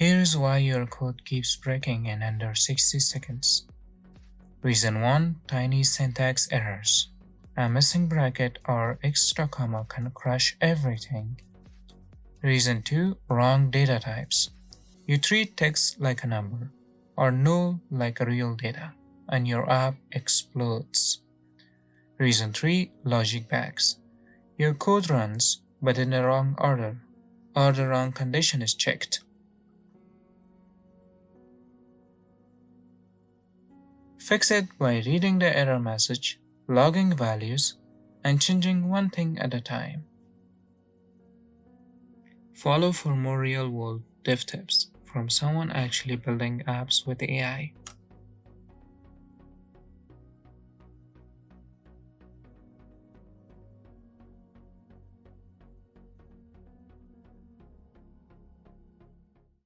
Here's why your code keeps breaking in under 60 seconds. Reason 1. Tiny syntax errors. A missing bracket or extra comma can crash everything. Reason 2. Wrong data types. You treat text like a number or null like a real data, and your app explodes. Reason 3. Logic bags. Your code runs, but in the wrong order, or the wrong condition is checked. Fix it by reading the error message, logging values, and changing one thing at a time. Follow for more real-world dev tips from someone actually building apps with AI.